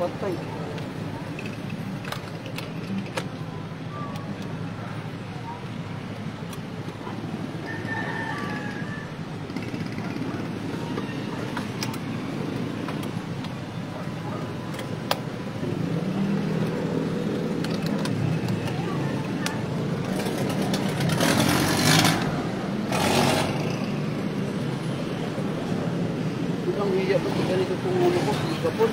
Patay. Ang hiya ba sa ganito kung ano ko, kapot.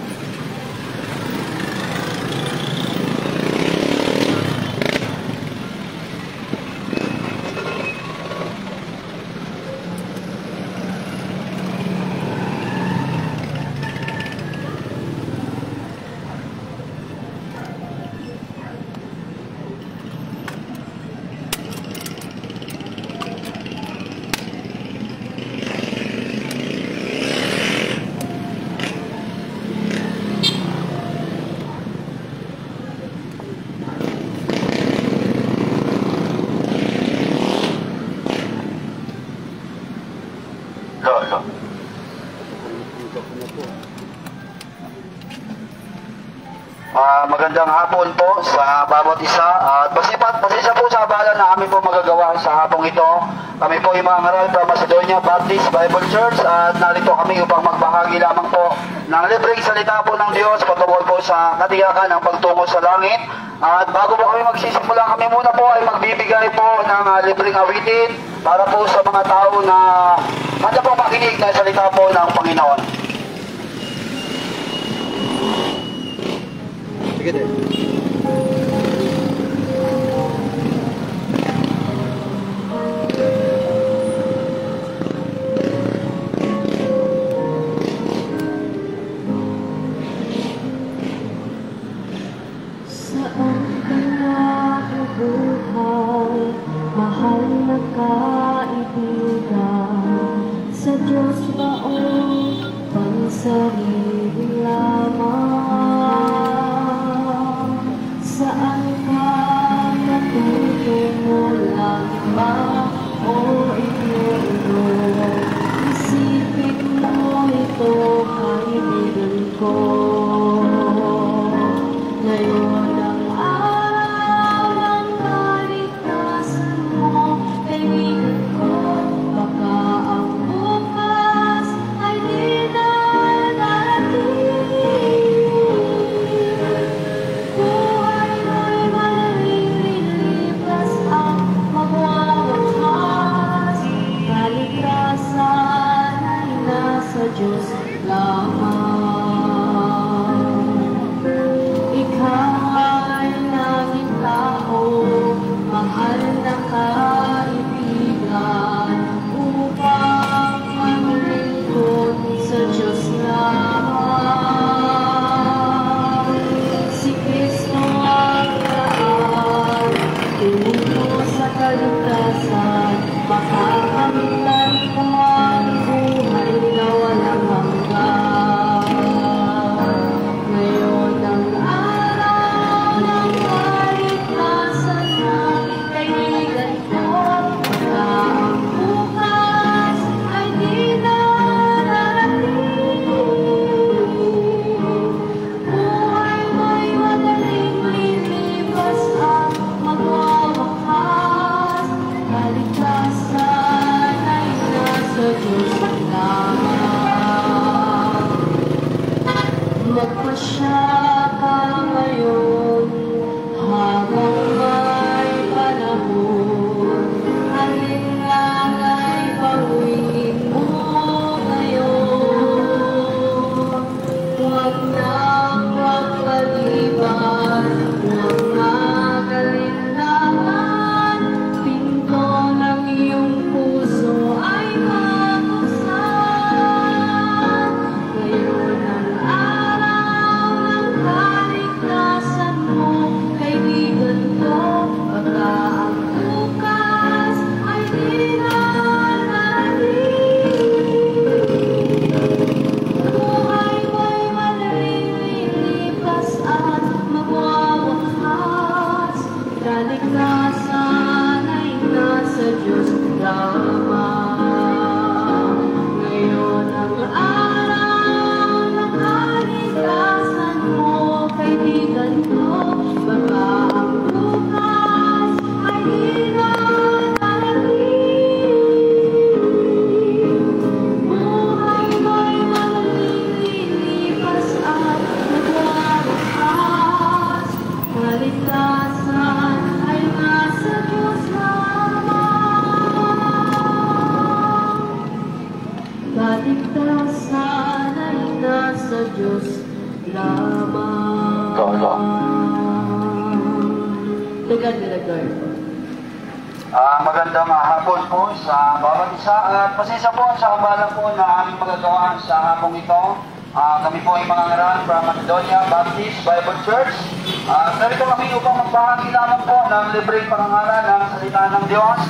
Magandang hapon po sa bawat isa at pasensya po sa abala na kami po magagawa sa hapong ito. Kami po yung mga ngaral from Macedonia Baptist Bible Church at narito kami upang magbahagi lamang po ng libreng salita po ng Diyos patungkol po sa katiyakan ng pagtungo sa langit. At bago po kami magsisimula, kami muna po ay magbibigay po ng libreng awitin para po sa mga tao na handa po makinig na salita po ng Panginoon. Sige din. Saan ka nabubuhay, mahal na kaibigan? Sa Diyos ba o pansarili lamang? Saan ka natutungo lang ba o inuulo? Isipin mo ito, kaibigan ko. Ngayon ang araw ng kaligtasan mo, kaibigan ko. Baka ang bukas ay di na darating. Buhay mo'y madaling lilipas ang magwawakas. Kaligtasan ay nasa Diyos lamang. Mahal na kaibigan, upang maglingkod sa Diyos lamang. Si Kristo ang daan, tungo sa kaligtasan, makakamtan mo ang buhay na walang hanggan. Ngayon ang araw ng kaligtasan mo, kaibigan ko. Baka ang bukas ay di na darating. Buhay mo'y madaling lilipas at magwawakas. Kaligtasan ay nasa Diyos lamang. Magpasya ka ngayon habang may panahon. Alin lang ay pag-uwiin mo ngayon. Huwag nang magpaliban, huwag magalinlangan. Pinto ng iyong puso ay mabuksan. Ngayon ang araw ng kaligtasan mo, kaibigan ko. Baka ang bukas ay di na darating. Buhay mo'y madaling lilipas at magwawakas. Kaligtasan ay nasa Diyos lamang. Ngayon ang araw ng kaligtasan mo, Lolo. To God be the glory. Magandang hapon po sa bawat isa at pasensya po sa abala po na aming magagawa sa hapong ito. Kami po ay mga ngaral from Macedonia Baptist Bible Church. Narito kami upang magbahagi lamang po ng libreng pangangaral ng salita ng Diyos.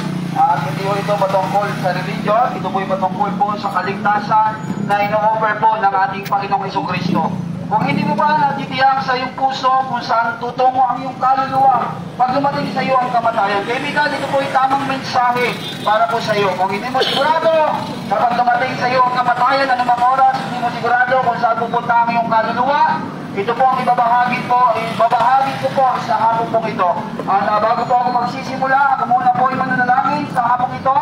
Hindi po ito patungkol sa religion, ito po ay patungkol po sa kaligtasan na ino-offer po ng ating Panginoong Jesucristo. Kung hindi mo ba natitiyak sa iyong puso kung saan tutungo ang iyong kaluluwa pag dumating sa iyo ang kamatayan, kaibigan, ito po ay tamang mensahe para po sa iyo. Kung hindi mo sigurado kapag dumating sa iyo ang kamatayan, anumang oras, hindi mo sigurado kung saan pupunta ang iyong kaluluwa, ito po ang ibabahagi ko po sa hapon pong ito. Bago po ako magsisimula, ako muna po ay mananalangin sa hapon ito.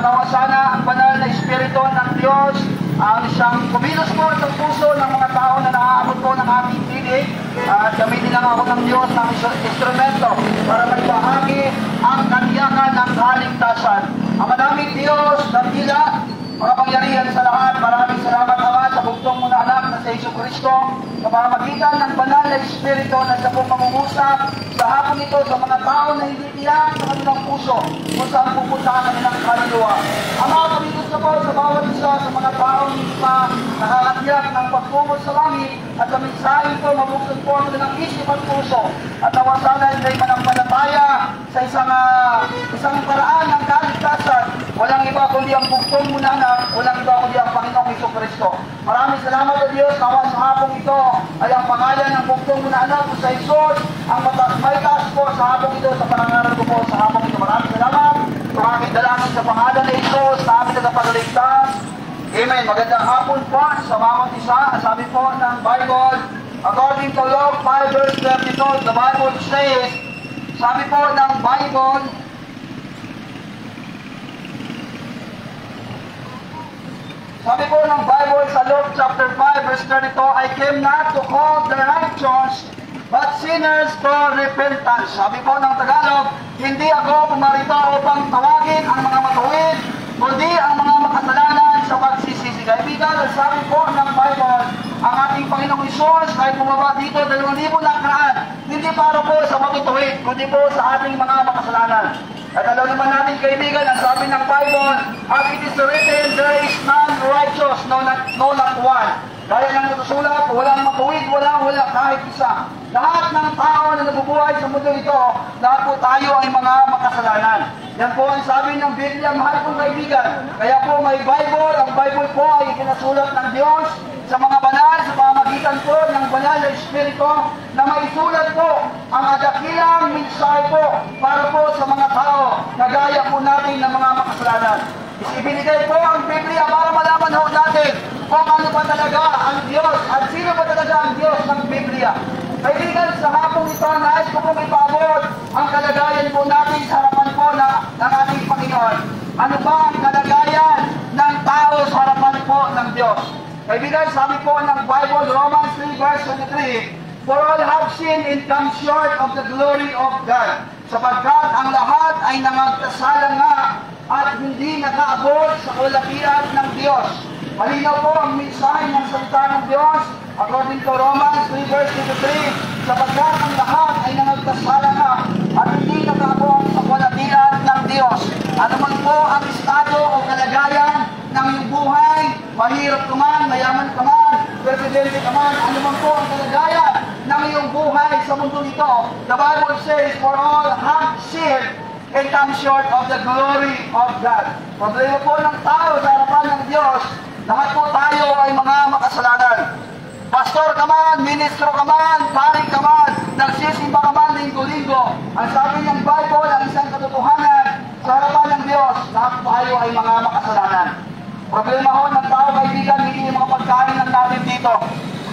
Nawa sana ang banal na Espiritu ng Diyos ang siyang kumilos po sa puso ng mga tao na naaabot po ng ating tinig at gamitin lang ako ng Diyos ng instrumento para magbahagi ang katiyakan ng kaligtasan. Ang madaming Diyos, dakila, makapangyarihan sa lahat, maraming salamat Ama sa bugtong mo na anak na sa Jesucristo sa pamamagitan ng banal na Espiritu na sa pong mangungusap sa hapon ito sa mga tao na hindi tiyak sa kanilang puso kung saan pupunta ang kanilang kaluluwa. Ama, pamigos na po sa bawat isa sa mga tao hindi pa nakakatiyak ng pagpungot sa langit at sa mensahe ito mabuksan po ang kanilang isip at puso at nawa sana ay manampalataya sa isang paraan ng kaligtasan. Walang iba kundi ang bugtong mo na anak, walang iba kundi ang Panginoong Jesucristo. Maraming salamat sa Diyos, nawa sa hapong ito ay ang pangalan ng bugtong mo na anak sa Jesus ang may taas po sa hapong ito sa panangaral ko po sa hapong ito. Maraming salamat. Kung aking dalangin sa pangalan ni Jesus na aming tagapagligtas. Amen. Magandang hapon po sa bawat isa. Sabi po ng Bible, according to Luke 5 verse 32, the Bible says, sabi po ng Bible, sa Luke chapter 5 verse 32, I came not to call the righteous, but sinners to repentance. Sabi po ng Tagalog, hindi ako pumarito upang tawagin ang mga matuwid, kundi ang mga makasalanan sa pagsisisi. Kaibigan, sabi po ng Bible, ang ating Panginoong Isus ay bumaba dito 2,000 na karaan, hindi para po sa matutuwid, kundi po sa ating mga makasalanan. At alam naman natin kaibigan, ang sabi ng Bible, as it is written, there is none righteous, no not one. Kaya nang natusulat, walang matuwid, wala kahit isa. Lahat ng tao na nabubuhay sa mundo ito, lahat po tayo ay mga makasalanan. Yan po ang sabi ng Biblia, mahal kong kaibigan. Kaya po may Bible, ang Bible po ay ikinasulat ng Diyos sa mga banal, sa pamamagitan po ng banal na Espiritu na maisulat po ang adakilang mensahe po para po sa mga tao na gaya po natin ng mga makasalanan. Ibinigay po ang Biblia para malaman ho natin kung ano ba talaga ang Diyos at sino ba talaga ang Diyos ng Biblia. Kaibigan, sa hapong ito, nais ko pong ipabot ang kalagayan po natin sa harapan po ng ating Panginoon. Ano ba ang kalagayan ng tao sa harapan po ng Diyos? Kaibigan, sabi po ng Bible, Romans 3 verse 23, for all have sinned and come short of the glory of God, sapagkat ang lahat ay nangagkasala nga at hindi nakaabot sa kalatian ng Diyos. Malinaw po ang mensahe ng salita ng Diyos according to Romans 3 verse 23, sapagkat ang lahat ay nangagkasala nga at hindi nakaabot sa kalatian ng Diyos. Ano man po ang estado o kalagayan ng iyong buhay, mahirap ka man, mayaman ka man, presidente ka man, ano man po ang kalagayan ng iyong buhay sa mundo ito, the Bible says, for all have sinned and come short of the glory of God. Problema po ng tao sa harapan ng Diyos, lahat po tayo ay mga makasalanan. Pastor ka man, ministro ka man, pari ka man, nagsisimba ka man linggo-linggo. Ang sabi ng Bible, ang isang katotohanan sa harapan ng Diyos, lahat tayo ay mga makasalanan. Problema ho ng tao, kaibigan, hindi yung mga pagkain ng natin dito.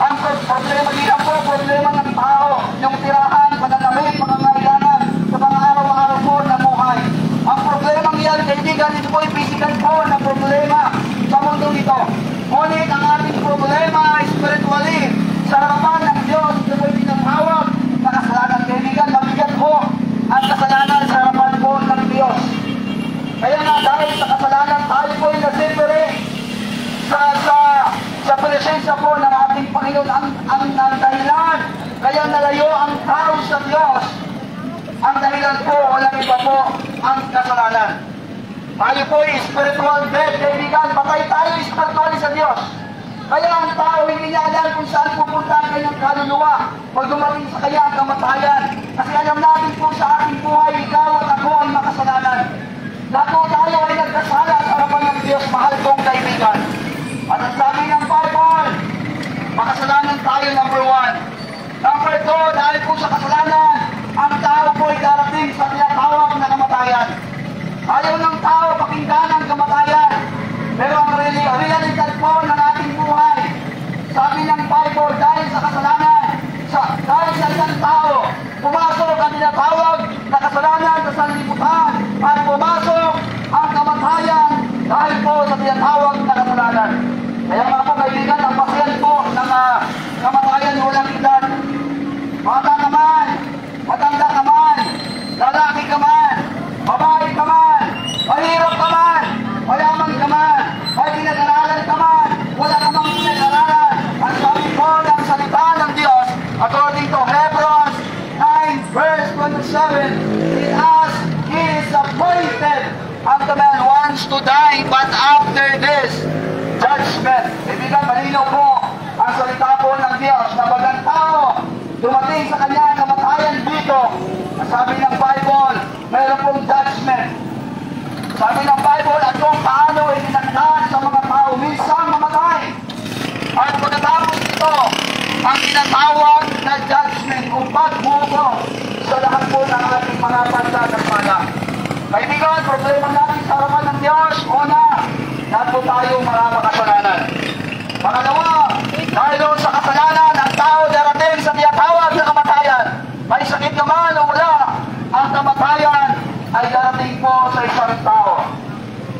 Ang problema dito po, problema ng tao, yung tirahan, pananamit, pangangailangan, sa mga araw-araw po na buhay. Ang problema yan, kaibigan, ito po yung physical po na problema sa mundo ito. Ngunit ang ating problema spiritually sa harapan ng Diyos, ito po yung pinatawag na kasalanan. Kaibigan, mabigat po ang kasalanan sa harapan po ng Diyos. Kaya nga dahil sa kasalanan, tayo po yung nasipere sa presensya po ng ating Panginoon. Ang Ang dahilan po, walang iba po ang kasalanan. Tayo po ay spiritual dead, kaibigan. Patay tayo spiritually sa Diyos. Kaya ang tao hindi niya alam kung saan pupunta ang kanyang kaluluwa pag dumating sa kanya ang kamatayan. Kasi alam natin po sa ating buhay, ikaw at ako ay makasalanan. Lahat tayo ay nagkasala sa harapan ng Diyos, mahal kong kaibigan. At ang sabi ng Bible, makasalanan tayo, number 1. Number 2, dahil po sa kasalanan, ang tao po ay darating sa tinatawag na kamatayan. Ayaw ng tao pakinggan ang kamatayan. Pero ang realidad po ng ating buhay, sabi ng Bible, dahil sa kasalanan, dahil sa isang tao, pumasok ang tinatawag na kasalanan sa sanlibutan at pumasok ang kamatayan dahil po sa tinatawag na kasalanan. Kaya mga po kaibigan, ang pasiyan po ng kamatayan walang edad. Bata ka man, matanda ka man, lalaki ka man, babae ka man, mahirap ka man, mayaman ka man, may pinag-aralan ka man, wala ka mang pinag-aralan. Ang sabi po ng salita ng Diyos, according to Hebrews 9 verse 27, in us He is appointed unto man once to die, but after this, judgment. Ibigan, malinaw po ang salita po ng Diyos na bagang tao dumating sa kanya ang kamatayan dito. Sabi ng Bible, mayroon pong judgment. Sabi ng Bible, at kung paano itinagdaan sa mga tao minsan mamatay. At pagkatapos ito, ang tinatawag na judgment kung paghugo sa lahat po ng ating mga pagdadasala. Kaibigan, problema natin sa harapan ng Diyos, una, lahat po tayo mga makasalanan. Pangalawa, dahil sa kasalanan, ang tao darating sa tinatawag na kamatayan. May sakit naman o wala, ang kamatayan ay darating po sa isang tao.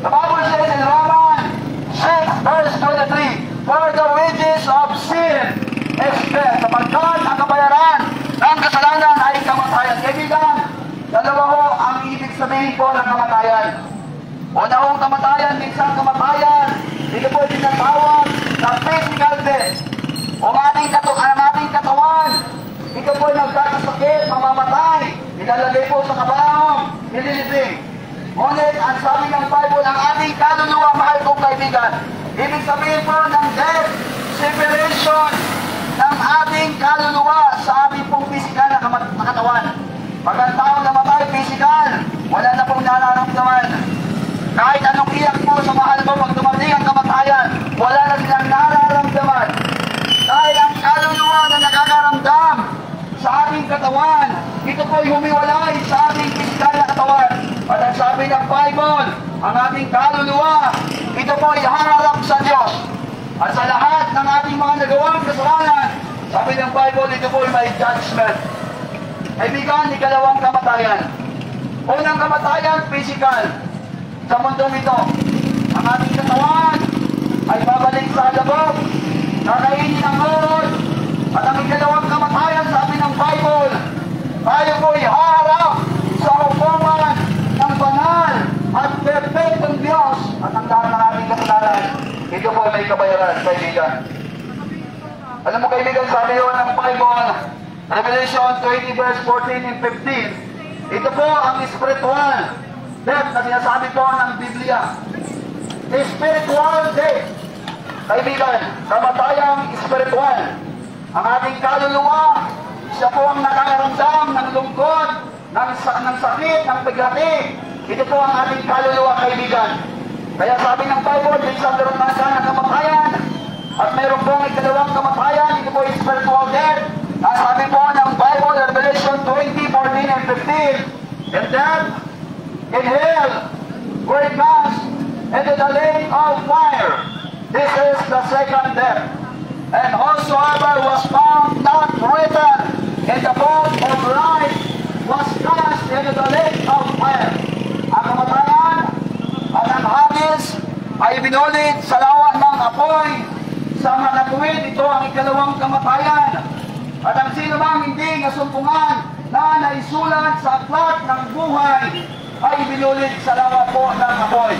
The Bible says in Romans 6 verse 23, for the wages of sin is death. Sapagkat ang kabayaran ng kasalanan ay kamatayan. Kaibigan, dalawa ho ang ibig sabihin po ng kamatayan. Una hong kamatayan, minsan kamatayan, dito po tinatawag na physical death. O ang ating katawan, ito po nagkakasakit, mamamatay, nilalagay po sa kabaong, nililibing. Ngunit, ang sabi ng Bible, ang ating kaluluwa, mahal kong kaibigan, ibig sabihin po ng death, separation ng ating kaluluwa sa ating pong physical na katawan. Pag ang tao namatay, physical, wala na pong nararamdaman. Kahit anong iyak mo sa mahal mo, pag dumating ang kamatayan, wala na silang nararamdaman. Dahil ang kaluluwa na nakakaramdam sa ating katawan, ito po'y humiwalay sa ating pisikal na katawan. At ang sabi ng Bible, ang ating kaluluwa, ito po'y harap sa Diyos. At sa lahat ng ating mga nagawang kasalanan, sabi ng Bible, ito po'y may judgment. Kaibigan, ikalawang kamatayan. Unang kamatayan, physical. Sa mundong ito, ang ating katawan ay babalik sa labog, kakainin ang uod, at ang ikalawang kamatayan, sabi ng Bible, tayo po'y haharap sa hukuman ng banal at perfectong Diyos at ang lahat ng ating kasalanan. Ito po may kabayaran, kaibigan. Alam mo kaibigan, sabi yun ng Bible, Revelation 20 verse 14 and 15, ito po ang spiritual death na sinasabi po ng Biblia. Spiritual death. Kaibigan, kamatayang spiritual. Ang ating kaluluwa, siya po ang nakakaramdam ng lungkot, ng sakit, ng bighati. Ito po ang ating kaluluwa, kaibigan. Kaya sabi ng Bible, minsan meron na ng kamatayan, at meron pong ikalawang kamatayan, ito po yung spiritual death. Ang sabi po ng Bible, Revelation 20, 14 and 15, and death in hell were cast into the lake of fire. This is the second death. And whosoever was found not written in the book of life was cast into the lake of fire. Ang kamatayan at ang Hades ay binulit sa lawa ng apoy. Sa malatuwid, ito ang ikalawang kamatayan. At ang sino mang hindi nasumpungan na naisulat sa aklat ng buhay ay binulit sa lawa po ng apoy.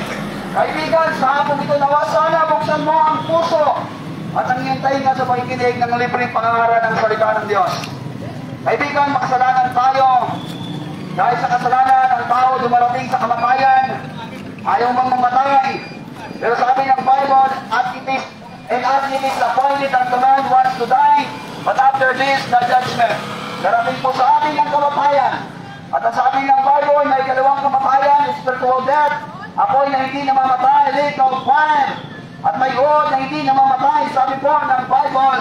Kaibigan, sa hapong ito nawa, sana buksan mo ang puso at ang hintay nga sa pakikinig ng libreng pangangaral ng salita ng Diyos. Kaibigan, makasalanan tayo. Dahil sa kasalanan ng tao dumarating sa kamatayan, ayaw mang mamatay. Pero sabi ng Bible, as it is appointed unto man once to die, but after this, the judgment. Darating po sa atin ang kamatayan. At ang sabi ng Bible, may ikalawang kamatayan, spiritual death. Apoy na hindi namamatay, lake of fire. At may uod na hindi namamatay, sabi po ng Bible.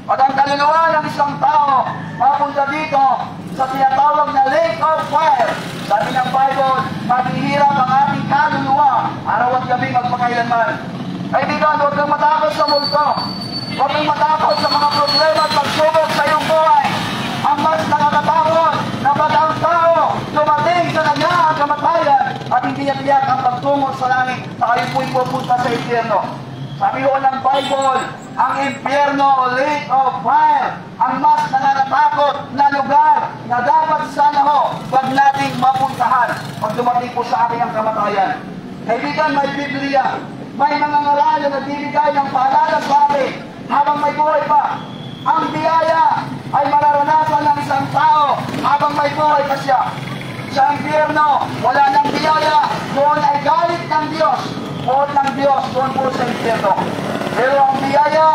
At ang kaluluwa ng isang tao, mapunta dito sa tinatawag na lake of fire. Sabi ng Bible, maghihirap ang ating kaluluwa, araw at gabi magpakailanman. Kaibigan, huwag kang matakot sa multo. Huwag kang matakot sa mga problema at pagsubok sa iyong buhay. Ang mas nakakatakot na ba't ang tao dumating sa kanya ang kamatayan at hindi niya tiyak ang pagtungo sa langit na kayo po'y pupunta sa impyerno. Sabi ho ng Bible, ang impyerno o lake of fire ang mas nakakatakot na lugar na dapat sana ho wag nating mapuntahan pag dumating po sa akin ang kamatayan. Kaibigan, may Biblia, may mga ngaral na nagbibigay ng paalala sa atin habang may buhay pa. Ang biyaya ay mararanasan ng isang tao habang may buhay pa siya. Sa impyerno, wala nang biyaya, doon ay galit ng Diyos. Doon ng Diyos, doon po sa impyerno. Pero ang biyaya,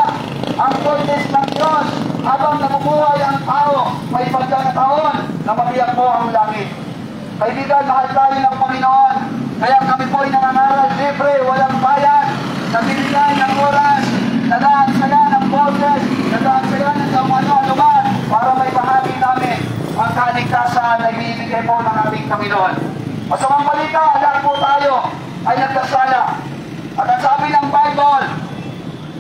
ang goodness ng Diyos, habang nabubuhay ang tao, may pagkakataon na mabiyak po ang langit. Kaibigan, mahal tayo ng Panginoon. Kaya kami po ay nangangaral libre, walang bayan, nabibigay ng oras, nag-aaksaya ng boses, nag-aaksaya ng ano-ano man para may bahagi namin ang kaligtasan na ibibigay po ng ating Panginoon. Masamang balita, lahat po tayo ay nagkasala. At ang sabi ng Bible,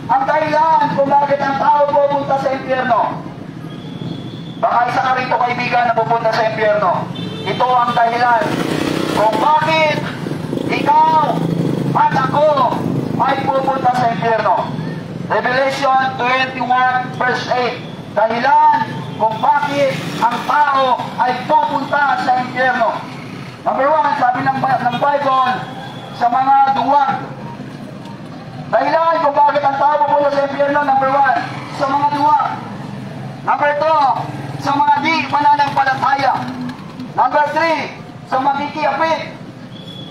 ang dahilan kung bakit ang tao pupunta sa impyerno. Baka isa ka rito kaibigan na pupunta sa impyerno. Ito ang dahilan kung bakit ikaw at ako ay pupunta sa impyerno. Revelation 21 verse 8. Dahilan kung bakit ang tao ay pupunta sa impyerno. Number 1, sabi ng Bible, sa mga duwag. Dahilan kung bakit ang tao pupunta sa impyerno, number 1, sa mga duwag. Number 2, sa mga di mananampalataya. Number 3, sa makikiapit.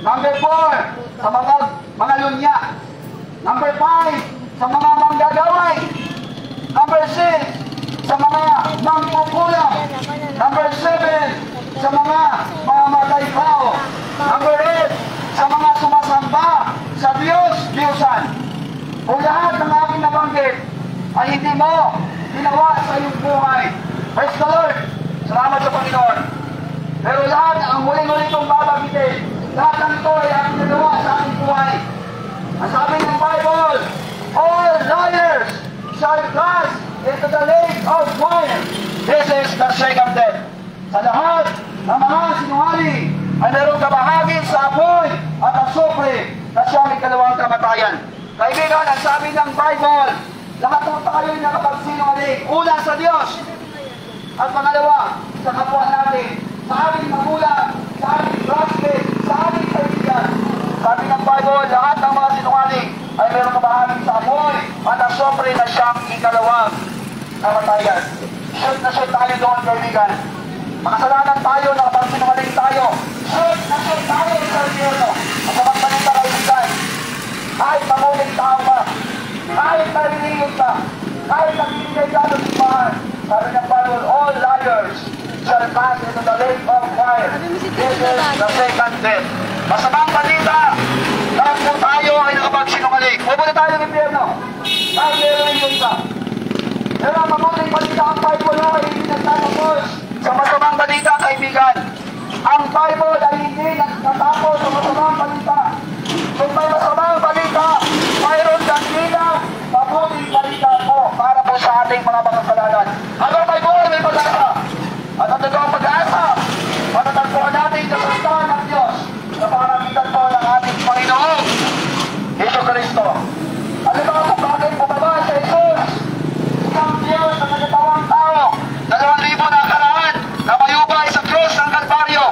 Number 4, sa mga lunya. Number 5, sa mga manggagaway. Number 6, sa mga mangkukulang. Number 7, sa mga mamatay tao. Number 8, sa mga sumasamba sa Diyos-Diyosan. Kung lahat ng aking nabanggit ay hindi mo ginawa sa iyong buhay, praise the Lord, salamat sa Panginoon. Pero lahat ang huling-huli itong babanggitin, lahat ng ito ay ang ginawa sa aking buhay. Ang sabi ng Bible, all liars shall cast into the lake of fire. This is the second death. Sa lahat ng mga sinungaling ay mayroong kabahagi sa apoy at asupre na siyang ikalawang kamatayan. Kaibigan, ang sabi ng Bible, lahat ng tayo ay nakapagsinungaling. Una sa Diyos at pangalawa sa kapwa natin, sa aming magulang, sa aming classmate, sa aming kaibigan. Sabi ng Bible, lahat ng mga sinungaling ay mayroong kabahagi sa apoy at asupre na siyang ikalawang kamatayan. Shoot na shoot tayo doon, kaibigan. Makasalanan tayo, nakapagsinungaling tayo. Shoot na shoot tayo sa impyerno. At sa magbalita kaibigan, kahit mamuling tao ka, kahit nalilingit ka, kahit nagbibigay ka ng simbahan, sabi ng Bible, all liars shall pass into the lake of fire. This is the second death. Masamang balita, lahat po tayo ay nakapagsinungaling. Pupunta tayo ng impyerno. Kahit nalilingit ka. Pero ang mamuling balita ang Bible ay hindi nagtatapos sa masamang balita, kaibigan. Ang Bible ay hindi nagtatapos sa masamang balita. Kung may masamang balita, mayroon dakila, mabuting balita po para po sa ating mga makasalanan. Habang may buhay, may pag-asa. At ang totoong pag-asa, matatagpuan natin sa salita ng Diyos sa pangamagitan po ng ating Panginoong Jesucristo. Alam mo kung bakit bumaba sa Jesus, isang Diyos na nagkatawang tao, 2,000 na kalaan na mayubay sa krus ng Kalbaryo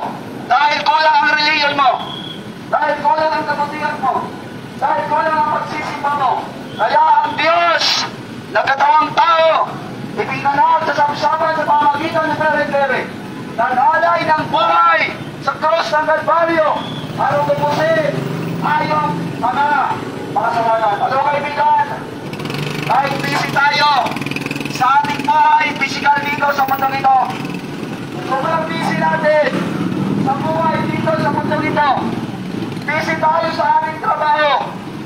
dahil kulang ang reliyon mo, dahil kulang ang kabutihan mo, dahil kulang ang pagsisimba mo. Kaya ang Diyos nagkatawang tao ipinanap sa samsaman sa pamagitan ng Pere-Pere ng alay ng buhay sa krus ng Kalbaryo para tubusin tayong mga makasalanan. Ano kaibigan? Kahit busy tayo sa ating buhay, physical dito sa mundong ito. Sobrang busy natin sa buhay dito sa mundong ito. Busy tayo sa ating trabaho.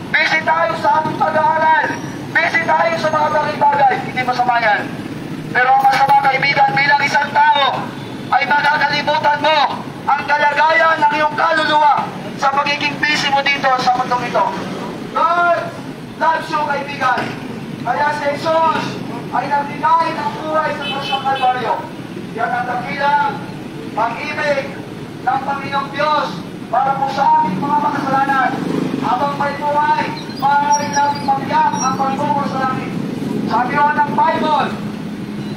Busy tayo sa ating pag-aaral. Busy tayo sa mga bagay-bagay. Hindi masama yan. Pero ang masama kaibigan bilang isang tao ay makakalimutan mo ang kalagayan ng iyong kaluluwa sa pagiging busy mo dito sa mundong ito. God loves you kaibigan. Kaya si Jesus ay nagbigay ng buhay sa krus ng Kalbaryo. Yan ang dakilang pag-ibig ng Panginoong Diyos para po sa aming mga makasalanan. Habang may buhay, maaaring natin magyak ang pagtungo sa langit. Sabi ko ng Bible,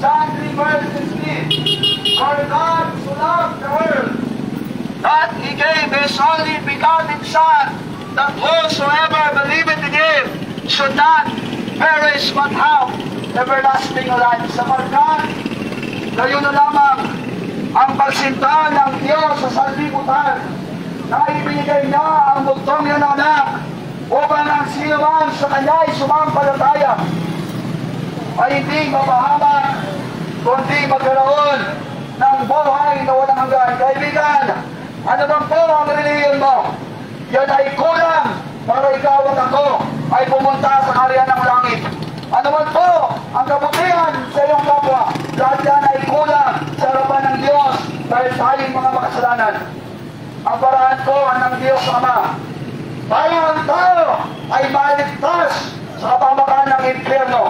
John 3 verse 16, For God so loved the world, that He gave His only begotten Son, that whosoever believeth in Him should not perish but have everlasting life. Sapagkat gayon na lamang ang pagsinta ng Diyos sa sanlibutan na ibinigay niya ang bugtong niya ng anak upang ang sino man sa kanya ay sumampalataya ay hindi mapahamak kundi magkaroon ng buhay na walang hanggan. Kaibigan, ano bang po ang relihiyon mo? Yan ay kulang para ikaw at ako ay pumunta sa kaharian ng langit. Ano man po ang kabutihan sa iyong kapwa, lahat yan ay kulang sa harapan ng Diyos dahil tayong mga makasalanan. Ang paraan po ng Diyos Ama, tayo ang tao ay maligtas sa kapamakan ng impyerno,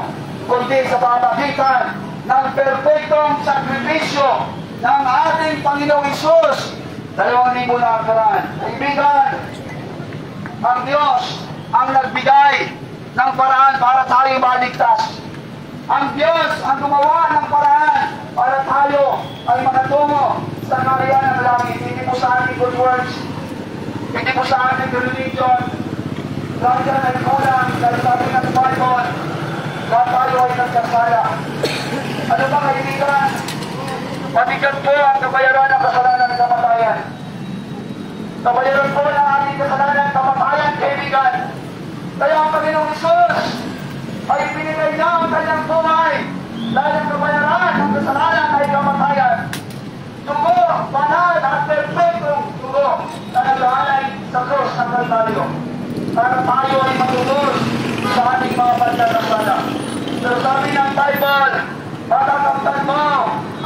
kundi sa pamagitan ng perpektong sakripisyo ng ating Panginoong Hesus 2,000 na nakaraan. Kaibigan, ang Diyos ang nagbigay ng paraan para tayo maligtas. Ang Diyos ang gumawa ng paraan para tayo ay makatungo sa kaharian ng langit. Hindi po sa ating good works, hindi po sa ating religion. Lahat yan ay kulang dahil sabi ng Bible, lahat tayo ay nagkasala. Ano ba kaibigan? Mabigat po ang kabayaran ng kasalanan ng kamatayan. Kabayaran po ng ating kasalanan ng kamatayan, kaibigan. Kaya ang Panginoong Hesus ay binigay niya ang kanyang buhay dahil ang kabayaran ng kasalanan ay kamatayan. Dugo, banal at perfectong dugo na naglalay sa krus ng Kalbaryo para tayo ay matulog sa ating mga banda ng sana. Pero sabi ng Bible, matakamtan mo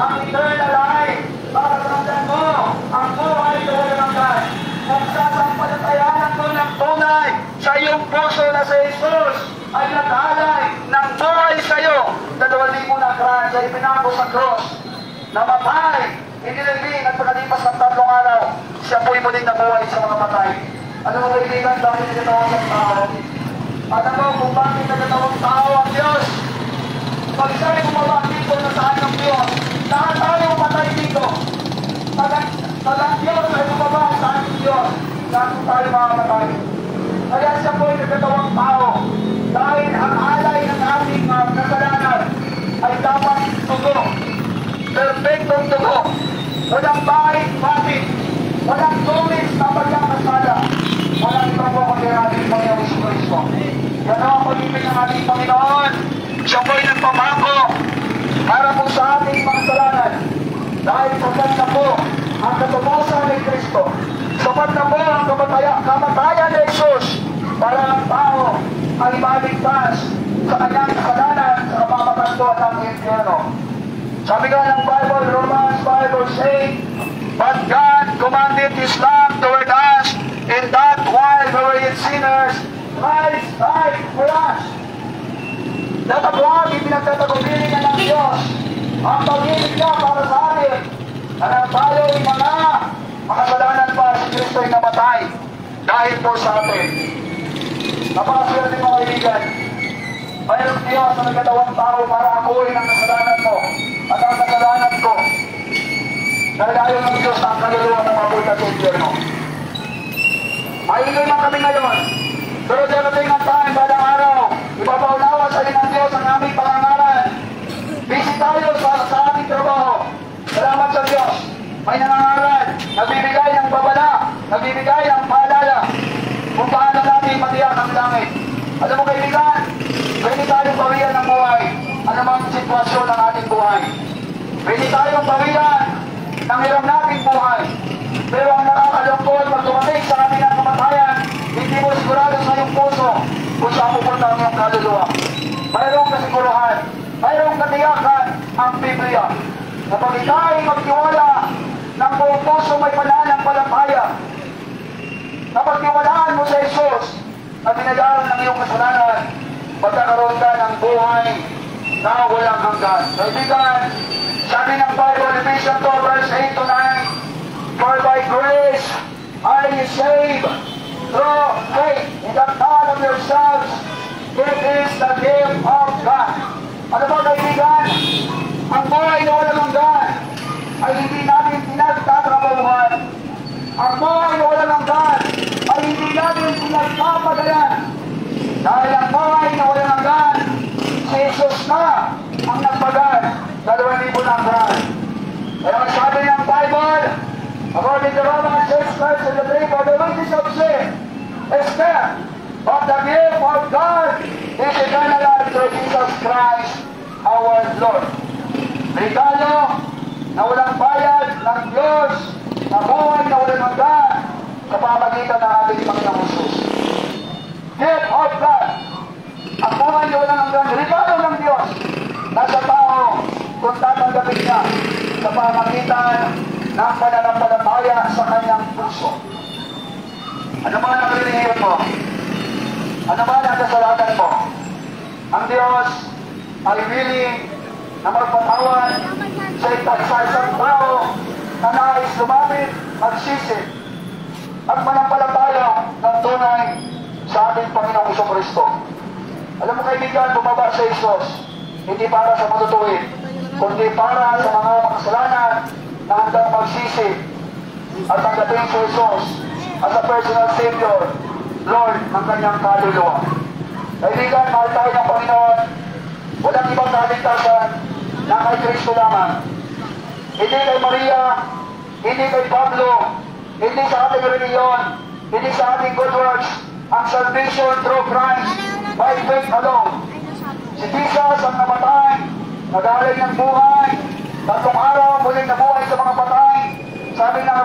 ang eternal life, matakamtan mo ang buhay na walang hanggan. Kung sasampalatayanan mo ng tunay sa iyong puso na si Jesus ay naghalay ng buhay sa iyo, 2,000 na kraan sa ipinako sa krus, namatay, inilibing at pagkalipas ng 3 araw, siya po'y muling nabuhay sa mga patay. Ano mo kaibigan, bakit nagatawag ang tao? Alam mo kung bakit nagatawag tao ang Diyos? Pag siya'y bumaba dito na saan ng Diyos, lahat tayo patay dito. Pag ang Diyos ay bumaba saan ng Diyos, lahat tayo makamatay. Kaya siya po'y nagatawag tao. Dahil ang alay ng ating mga kasalanan ay dapat tugo. Perfectong tugo. Walang bakit, walang tumis na pagkakasala. Walang ibang po kundi ang ating Panginoong Jesucristo. Yan ang pag-ibig ng ating Panginoon. Siya po'y nagpapako para po sa ating mga kasalanan. Dahil sapat na po ang katubusan ni Kristo. Sapat na po ang kamatayan ni Jesus para ang tao ay maligtas sa kanyang kasalanan sa kapamatantuan ng impyerno. Sabi nga ng Bible, Romans 5:8, But God commanded His love toward us in that while we were yet sinners, Christ died for us. Natagwag, ipinagtatagubilin na ng Diyos ang pag-ibig niya para sa atin na nang tayo ay mga makasalanan pa si Kristo ay namatay dahil po sa atin. Napakaswerte mga kaibigan. Mayroong Diyos na nagkatawang tao para akuin ang kasalanan mo at ang kasalanan ko. Dahil ayaw ng Diyos na ang kaluluwa ng mabuhay at impyerno. Maingay man kami ngayon, pero darating ang time, balang araw, ipapaunawa sa ng Diyos ang aming pangangalan. Busy tayo sa ating trabaho. Salamat sa Diyos. May nangangaral, nagbibigay ng nagbibigay ng paalala kung paano natin matiyak ang langit. Alam mo kaibigan, pwede tayong bawian ng buhay, anumang sitwasyon ng ating buhay. Pwede tayong bawian ng hirap nating buhay. Pero ang nakakalungkot pag dumating sa atin ang kamatayan, hindi mo sigurado sa iyong puso kung saan pupunta ang iyong kaluluwa. Mayroong kasiguruhan, mayroong katiyakan ang Biblia. Kapag ika'y magtiwala ng buong puso may pananampalataya, kapag tiwalaan mo sa Jesus na binayaran ng iyong kasalanan, magkakaroon ka ng buhay na walang hanggan. Kaibigan, sabi ng Bible, Ephesians 2, verse 8 to 9, for by grace are you saved through faith, in that not of yourselves, it is the gift of God. Ano ba kaibigan? Ang buhay na walang hanggan ay hindi natin pinagtatrabahuan. Ang buhay na walang hanggan ay hindi natin pinagpapagayan. Dahil ang buhay na walang hanggan, si Jesus na ang nagpagan sa 2,000 na hanggan. Kaya sabi ng Bible, according to Romans 6, verse 3, for the wages of sin is death, but the gift of God is eternal life through Jesus Christ our Lord. Regalo na walang bayad ng Diyos, na buhay na walang hanggan sa pamagitan ng ating Panginoong Jesus. Gift of God, ang buhay na walang hanggan, regalo ng Diyos nasa tao kung tatanggapin niya sa pamagitan ng pananampalataya sa kanyang puso. Ano ba ang relihiyon mo? Ano ba ang kasalanan mo? Ang Diyos ay willing na magpatawad sa isang tao na nais lumapit, magsisi at manampalataya ng tunay sa ating Panginoong Jesucristo. Alam mo kaibigan, bumaba sa Jesus hindi para sa matutuwid, kundi para sa mga makasalanan na handang magsisi at tanggapin si Jesus as a personal Savior, Lord ng kanyang kaluluwa. Kaibigan, mahal tayo ng Panginoon, walang ibang kaligtasan na kay Kristo lamang. Hindi kay Maria, hindi kay Pablo, hindi sa ating reliyon, hindi sa ating good works, ang salvation through Christ by faith alone. Si Jesus ang namatay, nag-alay ng buhay, tatlong araw muling nabuhay sa mga patay. Sabi ng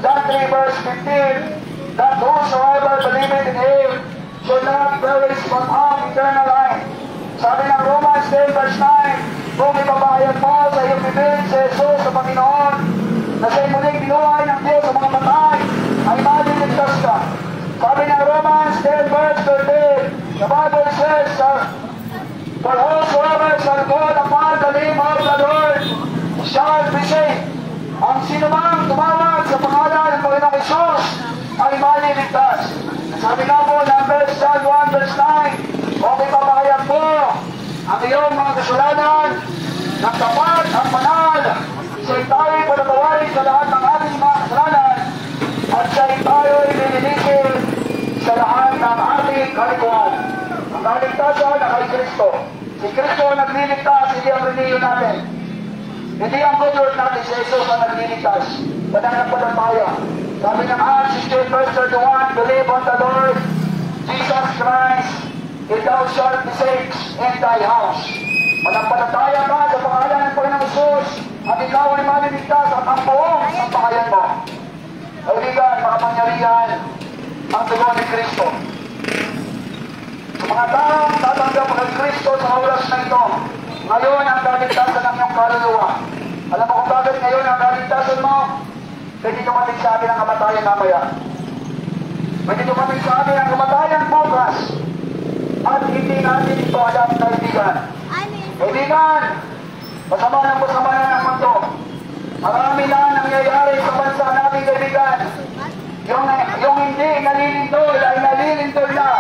John 3 verse 15, that whosoever believeth in Him shall not perish but have eternal life. Sabi ng Romans 10 verse 9, kung ipabayad mo sa iyong bibig si Jesus sa Panginoon, na siya'y muling binuhay ng Diyos sa mga patay, ay maliligtas ka. Sabi ng Romans 10 verse 13, the Bible says, for whosoever shall call upon the name of the Lord shall be saved. Ang sinumang tumawag sa pangalan ng Panginoong Jesus ay maliligtas. Sabi nga po ng verse John 1 verse 9, kung ipabayad mo ang iyong mga kasalanan ng tapat at banal, siya'y tayo'y patatawarin sa lahat ng ating mga kasalanan at siya'y tayo'y lilinisin sa lahat ng ating kalikuan. Ang kaligtasan na kay Kristo. Si Kristo ang nagliligtas, hindi ang reliyon natin. Hindi ang good work natin, si Jesus ang nagliligtas. Pananampalataya. Sabi ng Acts 16 verse 31, believe on the Lord Jesus Christ, and thou shalt be saved in thy house. Manampalataya ka sa pangalan ng Panginoong Jesus, at ikaw ay maliligtas at ang buong sa pangalan mo. Kaibigan, makapangyarihan ang tugon ni Kristo. Sa mga taong tatanggap kay Kristo sa oras na ito, ngayon ang kaligtasan ng iyong kaluluwa. Alam mo kung bakit ngayon ang kaligtasan mo? Pwede dumating sa atin ang kamatayan mamaya. Pwede dumating sa atin ang kamatayan bukas. At hindi natin ito alam, kaibigan. Kaibigan, masama na ng mundo. Marami na nangyayari sa bansa natin, kaibigan. Yung hindi nalilindol ay nalilindol na.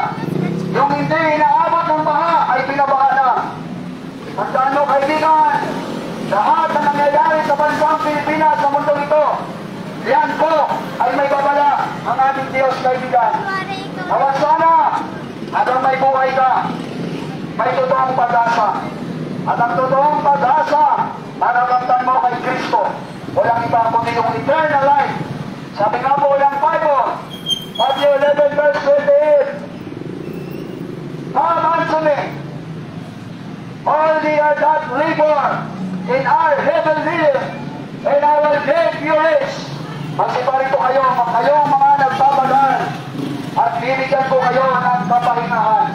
Yung hindi inaabot ng baha ay binabaha na. Tandaan mo, kaibigan, lahat na nangyayari sa bansang Pilipinas sa mundo ito, yan po ay may babala ang ating Diyos, kaibigan. Nawa sana, habang may buhay ka, may totoong pag-asa. At ang totoong pag-asa, mararamtan mo kay Kristo. Walang iba kundi yung eternal life. Sabi nga po, walang verse 28. Come unto me, all ye are that labor in our heaven live, and I will give you rest. Magsiparito kayong mga nagbabagal, at bibigyan ko kayo ng kapahingahan.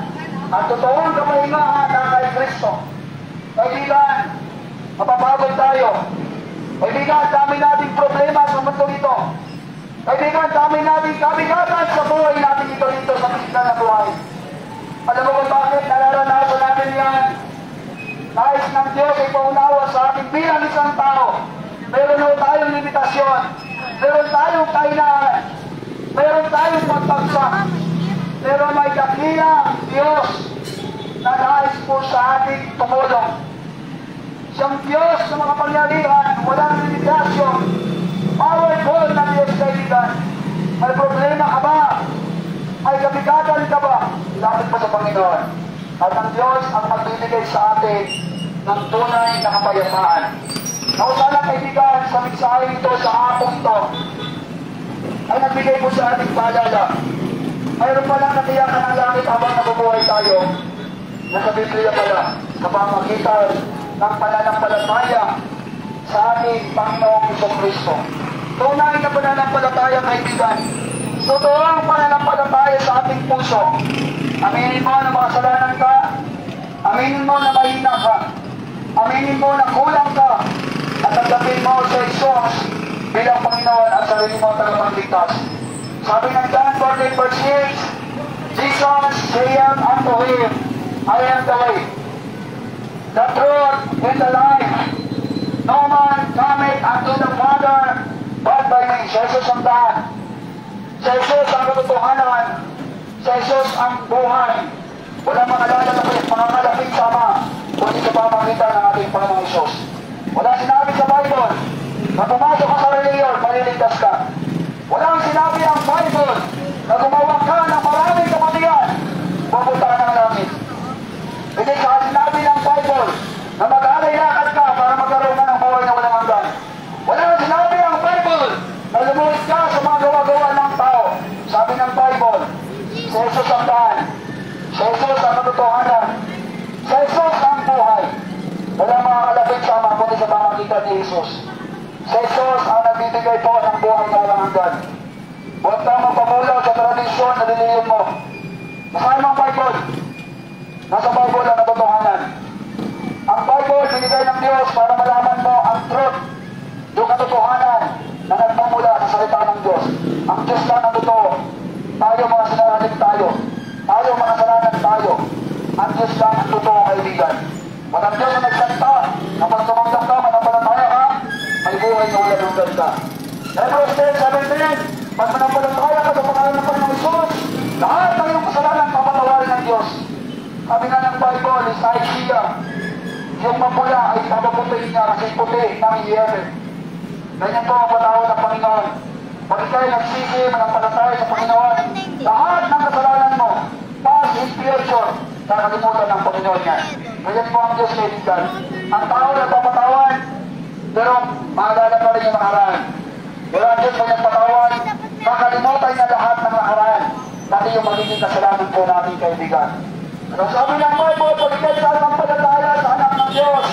At totoong kapahingahan na kay Kristo. Kaibigan, mapapagod tayo. Kaibigan, dami nating problema sa mundo ito. Kaibigan, dami nating kabigatan sa buhay natin ito dito sa physical na buhay. Alam mo kung bakit nararanasan natin yan? Nais ng Diyos ay paunawa sa ating bilang isang tao. Meron na tayong limitasyon. Meron tayong kailangan. Meron tayong pagpagsak. Pero may dakilang Diyos na nais po sa ating tumulong. Siyang Diyos na mga pangyarihan, walang limitasyon. Powerful na Diyos, kaibigan. May problema ka ba? May kabigatan ka ba? Lapit mo sa Panginoon. At ang Diyos ang magbibigay sa atin ng tunay na kapayapaan. Nausala, kaibigan, sa mensahe ito, sa hapon ito, ay nagbigay po sa ating paalala. Mayroon palang natiyakan ng langit habang nabubuhay tayo. Nasa Biblia pala, sa pamagitan ng pananampalataya sa ating Panginoong Kristo. Tunay na pananampalataya, kaibigan. Totoong pananampalataya sa ating puso. Aminin mo na makasalanan ka. Aminin mo na mahina ka. Aminin mo na kulang ka. At tanggapin mo sa Jesus bilang Panginoon at sarili mo tagapagligtas. Sabi ng John 14 verse 6, Jesus saith unto him, I am the way, the truth, and the life. No man cometh unto the Father but by me. Sa Jesus ang daan. Sa Jesus ang katotohanan. Sa Jesus ang buhay. Walang mga kalapit sa Ama, kundi sa pamagitan ng ating Panginoong Isus. Wala sinabi sa Bible na pumasok ka sa reliyon, maliligtas ka. Walang sinabi ang Bible na gumawa ka ng maraming kapatian, pupunta ka ng langit. Hindi ka sinabi ng Bible na mag-alay-lakad ka para magkaroon ka ng buhay na walang hanggan. Walang sinabi ang Bible na lumuhit ka sa mga gawa-gawa ng tao. Sabi ng Bible, sa Jesus ang daan, sa Jesus ang katotohanan, sa Jesus ang buhay. Walang mga kalapit sa Ama kundi sa pamagitan ni Jesus. Sa Jesus ang nagbibigay po ng buhay na walang hanggan. Huwag kang magpamulaw sa tradisyon na nililiyon mo. Basahin mo ang Bible. Nasa Bible ang katotohanan. Ang Bible binigay ng Diyos para malaman mo ang truth, yung katotohanan na nagmamula sa salita ng Diyos. Ang Diyos lang ang totoo. Tayo mga sinarating tayo. Tayo mga kasalanan tayo. Ang Diyos lang ang totoo, kaibigan. Pag ang Diyos ang nagsalita, kapag tumanggap ka, manampalataya ka, may buhay na walang hanggan ka. Hebrews 10:17, pag manampalataya ka sa pangalan ng Panginoong Isus, lahat ng iyong kasalanan papatawarin ng Diyos. Sabi nga ng Bible, is Isaiah, yung mapula ay papaputin niya kasi puti ng hiyebe. Ganyan po ang patawad ng Panginoon. Pag ikaw'y nagsisi, manampalataya sa Panginoon, lahat ng kasalanan mo, past expiation, nakalimutan ng Panginoon niya. Ganyan po ang Diyos, kaibigan. Ang tao na papatawan, pero maalala pa rin yung nakaraan. Pero ang Diyos may nagpatawan, makalimutan niya lahat ng nakaraan. Pati yung magiging kasalanan po natin, kaibigan. Ano sabi ng Bible, pag ikaw'y sasampalataya sa anak ng Diyos,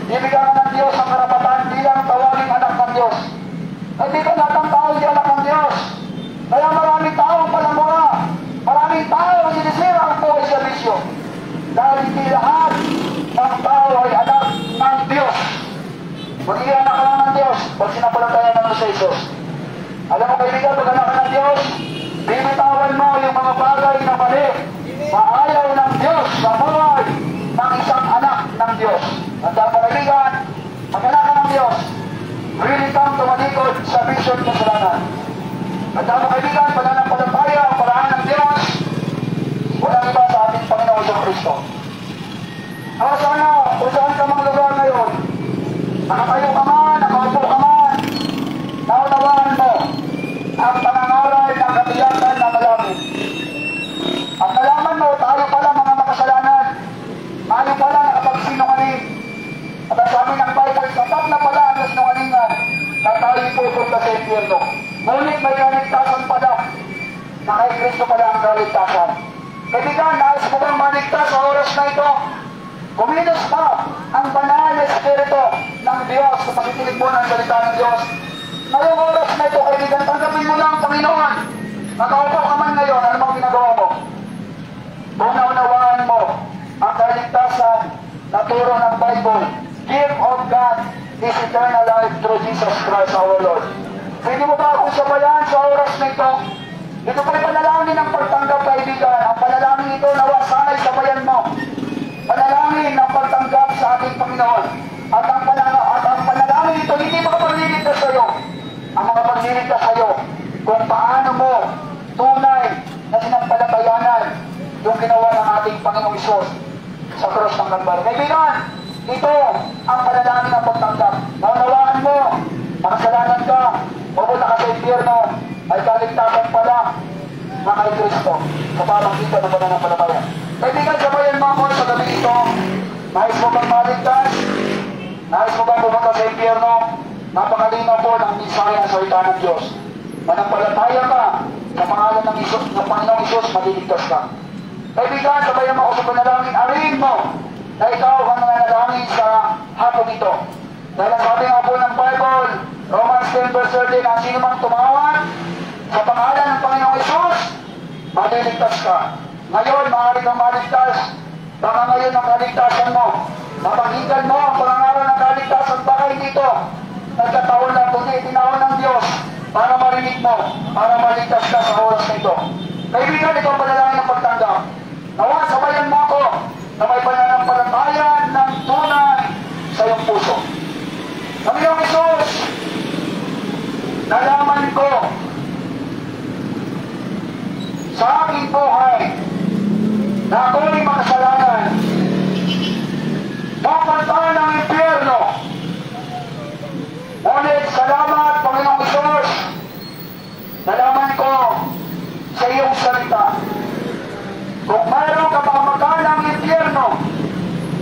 ibigyan ng Diyos ang karapatan bilang tawaging anak ng Diyos. Hindi ka lahat ng tao di anak ng Diyos. Kaya maraming tao palamura. Maraming tao ang sinisira ang buhay sa bisyo. Dahil hindi lahat ng tao ay anak ng Diyos. Magiging anak ka lang ng Diyos pag sinapalataya naman sa Jesus. Alam mo, kaibigan, pag anak ka ng Diyos, bimitawan mo yung mga bagay na mali na ayaw ng Diyos sa buhay ng isang anak ng Diyos. At ang kaibigan, pag anak ka ng Diyos, really kang tumalikod sa vision ng kasalanan. At ang kaibigan, pananampalataya ang paraan ng Diyos, walang iba sa ating Panginoon sa Kristo. Sana, kung saan ka mga lugar ngayon, nakatayo ka man, nakaupo ka man, naunawaan mo ang pangangaral ng katiyakan na malamit. At nalaman mo, tayo pala mga makasalanan, tayo pala nakapagsinungaling. At ang sabi ng Bible, sapat na pala ang sinungalingan na tayo pupunta sa impyerno. Ngunit may kaligtasan pala. na kay Kristo pala ang kaligtasan. Kaibigan, nais mo bang maligtas sa oras na ito? Kumilos pa ang banal na Espiritu ng Diyos sa pakikinig mo ng salita ng Diyos. Ngayong oras na ito, kaibigan, tanggapin mo lang ang Panginoon. Nakaupo ka man ngayon, ano bang ginagawa mo? Kung naunawaan mo ang kaligtasan na turo ng Bible, gift of God is eternal life through Jesus Christ our Lord. Pwede mo ba akong sabayan sa oras na ito? Ito pa'y panalangin ng pagtanggap, kaibigan. Ang panalangin ito, nawa sana'y sabayan mo. Panalangin ng pagtanggap sa ating Panginoon. At ang panalangin ito, hindi makapagliligtas sa iyo. Ang makapagliligtas sa iyo, kung paano mo tunay na sinampalatayanan yung ginawa ng ating Panginoong Isus sa krus ng Kalbaryo. Kaibigan, ito ang panalangin ng pagtanggap. Naunawaan mo, makasalanan ka, pupunta ka sa impyerno, ay kaligtasan pala na kay Kristo sa pamamagitan ng pananampalataya. Kaibigan, sabayan mo ako sa gabi ito. Nais mo bang maligtas? Nais mo bang pumunta sa impyerno? Napakalinaw po ng misaya ng salita ng Diyos. Manampalataya ka sa pangalan ng Isus, ng Panginoong Isus, maliligtas ka. Kaibigan, sabayan mo ako sa panalangin. Ariin mo na ikaw ang nanalangin sa hapon ito. Dahil ang sabi nga po ng Bible, Romans 10 verse 13, ang sino mang tumawag sa pangalan ng Panginoong Isus, maliligtas ka. Ngayon, maaari kang maligtas. Baka ngayon ang kaligtasan mo. Mapakinggan mo ang pangangaral ng kaligtasan. Baka hindi ito nagkataon lang, kundi itinawon ng Diyos para marinig mo, para maligtas ka sa oras na ito. Kaibigan, ito ang panalangin ng pagtanggap. Nawa, sabayan mo ako na may pananampalataya ng tunay sa iyong puso. Panginoong Isus, nalaman ko sa aking buhay na ako'y makasalanan, papunta ng impyerno. Ngunit salamat, Panginoong Isus, nalaman ko sa iyong salita. Kung mayroong kapamakan ng impyerno,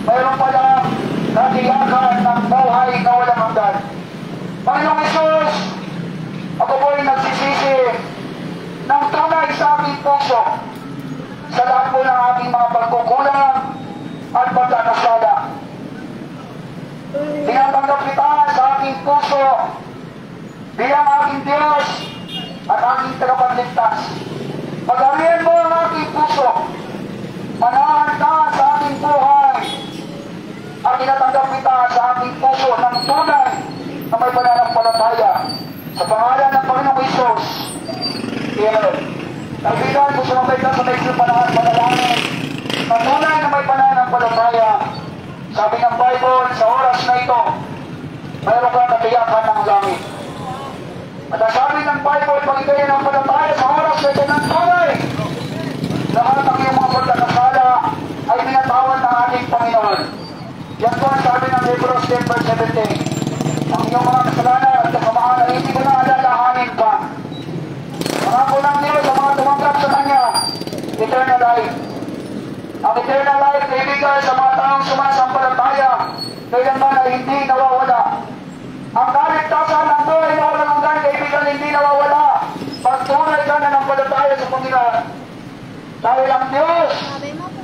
mayroong palang katiyakan ng buhay na walang hanggan. Panginoong Isus, ako po'y nagsisisi ng tunay sa aking puso sa lahat po ng aking mga pagkukulang at pagkakasala. Tinatanggap kita sa aking puso bilang aking Diyos at aking tagapagligtas. Pag-arihan mo ang aking puso, manahan ka sa aking buhay, at tinatanggap kita sa aking puso ng tunay na may pananampalataya sa pangalan ng Panginoong Isus. Amen. Kaibigan, kung sumabay ka sa maikling panalangin, na tunay na may pananampalataya, sabi ng Bible, sa oras na ito, mayroon kang katiyakan ng langit. At ang sabi ng Bible, pag ikaya ng palataya sa oras na ito ng tunay, lahat ng iyong mga pagkakasala ay pinatawad ng ating Panginoon. Yan po ang sabi ng Hebrews 10 verse 17. Ang iyong mga kasalanan at kasamaan ay hindi ko na alalahanin pa. Pangako ng Diyos sa mga tumanggap sa Kanya, eternal life. Ang eternal life, kaibigan, sa mga taong sumasampalataya, kailanman ay hindi nawawala. Ang kaligtasan ng buhay na walang hanggan, kaibigan, hindi nawawala. Pagtunay ka na ng palataya sa Panginoon. Dahil ang Diyos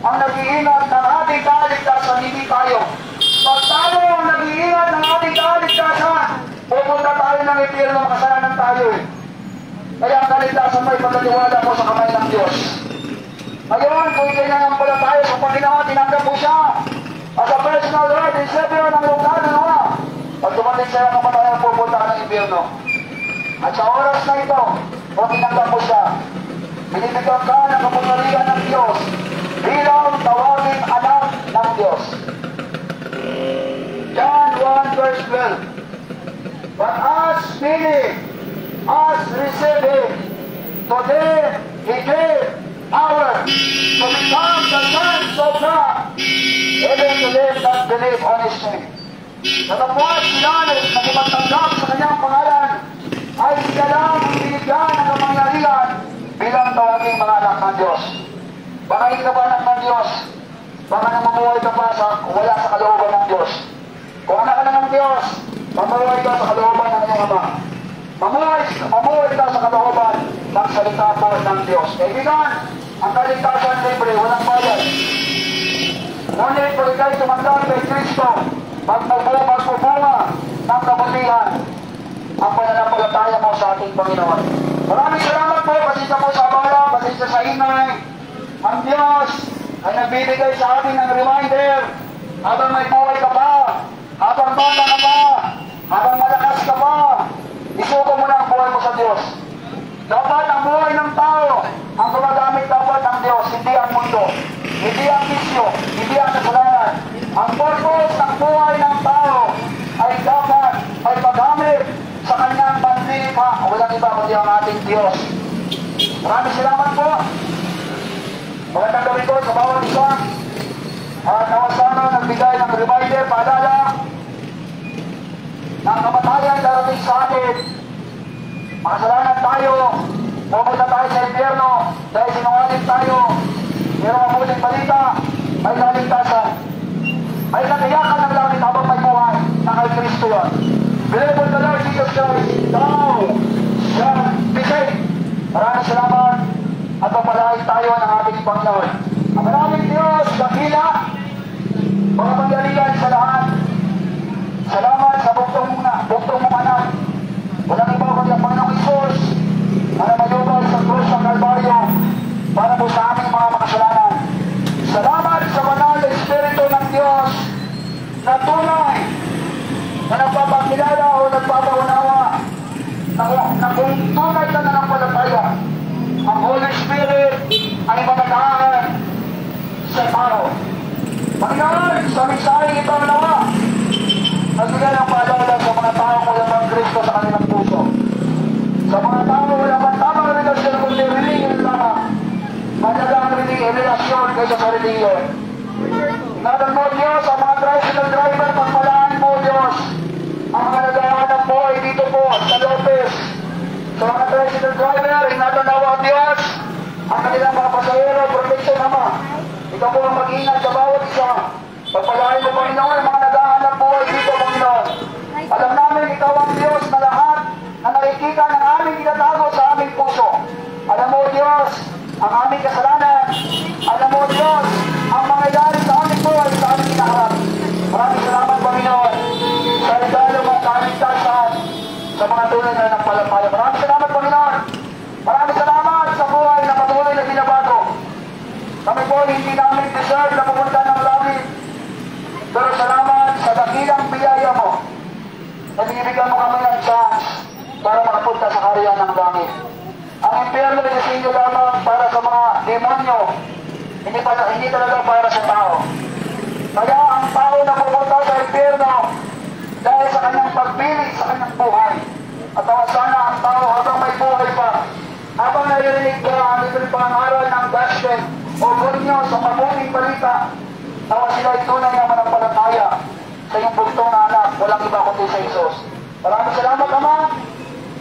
ang nag-iingat ng ating kaligtasan, hindi tayo. Pag tayo ang nag-iingat ng ating kaligtasan, pupunta tayo ng impyerno, makasalanan tayo eh. Kaya ang kaligtasan may pagkatiwala mo sa kamay ng Diyos. Ngayon, kung kailangan pala tayo sa Panginoon, tinanggap mo siya as a personal Lord and Savior ng iyong kaluluwa. Pag dumating sa'yo ang kamatayan, pupunta ka ng impyerno. At sa oras na ito, kung tinanggap mo siya, binibigyan ka ng kapangyarihan ng Diyos bilang tawaging anak ng Diyos. John 1 verse 12. But as many as receive Him, to them He gave power to become the sons of God, even to them that believe on His name. Natapos sila na nakipagtanggap sa Kanyang pangalan, ay sila lang binigyan ng kapangyarihan bilang tawaging mga anak ng Diyos. Baka hindi ka ba anak ng Diyos? Baka namumuhay ka pa wala sa kalooban ng Diyos. Kung anak ka na ng Diyos, mamuhay ka sa kalooban ng iyong Ama. Mamuhay ka sa kalooban ng salita po ng Diyos. Kaibigan, ang kaligtasan libre, walang bayad. Ngunit kung ikaw'y tumanggap kay Kristo, magpupunga ng kabutihan ang pananampalataya mo sa ating Panginoon. Maraming salamat po, pasensya po sa abala, pasensya sa ingay. Ang Diyos ay nagbibigay sa atin ng reminder habang may buhay ka pa, habang bata ka pa, habang malakas ka pa, isuko mo na ang buhay mo sa Diyos. Dapat ang buhay ng tao, ang gumagamit dapat ng Diyos, hindi ang mundo, hindi ang isyo, hindi ang kasalanan. Ang purpose ng buhay ng tao ay dapat ay paggamit sa kanyang panlikha. Walang iba kundi ang ating Diyos. Maraming salamat po. Magandang gabi po sa bawat isa. At nawa sana nagbigay ng reminder, paalala ng kamatayan darating sa atin. Makasalanan tayo, pupunta tayo sa impyerno dahil sinungaling tayo. Pero mabuting balita, may kaligtasan. May katiyakan ng langit habang may buhay na kay Kristo yan. Believe on the Lord Jesus Christ, thou shalt be saved. Maraming salamat at papalain tayo ng ating Panginoon. Ang maraming Diyos, dakila, mga pangyarihan sa lahat. Salamat sa buktong mong anak. Walang iba kundi ang Panginoong Isus na namayubay sa krus ng Kalbaryo para po sa aming mga makasalanan. Salamat sa banal na Espiritu ng Diyos na tunay na nagpapakilala o nagpapaunawa na kung tunay ka na ng palataya, ang Holy Spirit ay mananahan sa tao. Panginoon, sa mensahe ito nawa, nagbigay ng paalala sa mga taong wala pang Kristo sa kanilang puso. Sa mga taong wala pang tamang relasyon kundi religion lamang, madagang relasyon kaysa sa religion. Ingatan mo Diyos, ang mga tricycle driver, pagpalaan mo Diyos, ang mga naghahanap po ay dito po sa Lopez. Sa mga tricycle driver, ingatan na mo Diyos, ang kanilang mga pasahero, protection naman. Ikaw po ang mag-ingat sa bawat isa. Pagpalaan mo Panginoon, ang mga naghahanap po ay dito Panginoon. Alam namin ikaw ang Diyos na lahat na nakikita ng aming tinatago sa aming puso. Alam mo Diyos, ang aming kasalanan. Alam mo Diyos, ang mangyayari sa aming buhay sa aming kinaharap. Maraming salamat Panginoon sa regalo mong kaligtasan sa mga tunay na nagpalataya. Maraming salamat Panginoon. Maraming salamat sa buhay na patuloy na binabago. Kami po hindi namin deserve na pupunta ng langit. Pero salamat sa dakilang biyaya mo na binibigyan mo kami ng chance para makapunta sa kaharian ng langit. Ang impyerno ay nasinyo lamang para sa mga demonyo, hindi talaga para sa tao. Kaya ang tao na pupunta sa impyerno dahil sa kanyang pagpili sa kanyang buhay. At sana ang tao habang may buhay pa, habang naririnig ka ang libre pangaral ng gospel o gunyo sa mabuting balita, tawa sila ay tunay na manampalataya sa iyong bugtong na anak, walang iba kundi sa Isus. Maraming salamat Ama,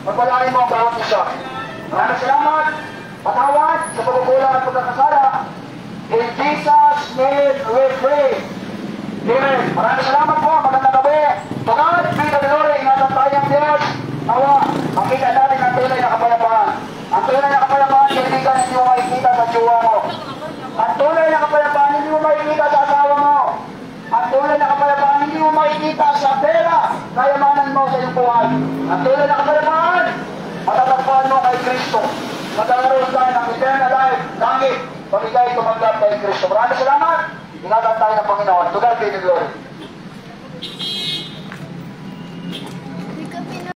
magpalain mo ang bawat isa. Maraming salamat, patawad sa pagkukulang at pagkakasala. In Jesus' name we pray. Amen. Maraming salamat po, magandang gabi. To God be the glory, ingatan tayong Diyos. Nawa, makita natin ang tunay na kapayapaan. Ang tunay na kapayapaan, kaibigan, hindi mo makikita sa jowa mo. Ang tunay na kapayapaan, hindi mo makikita sa asawa mo. Ang tunay na kapayapaan, hindi mo makikita sa pera, kayamanan mo sa iyong buhay. Ang tunay na kapayapaan, matatagpuan mo kay Kristo. Magkakaroon tayo ng eternal life, langit, pag ikaw'y tumanggap kay Kristo. Maraming salamat. Ingatan tayo ng Panginoon. To God be the glory.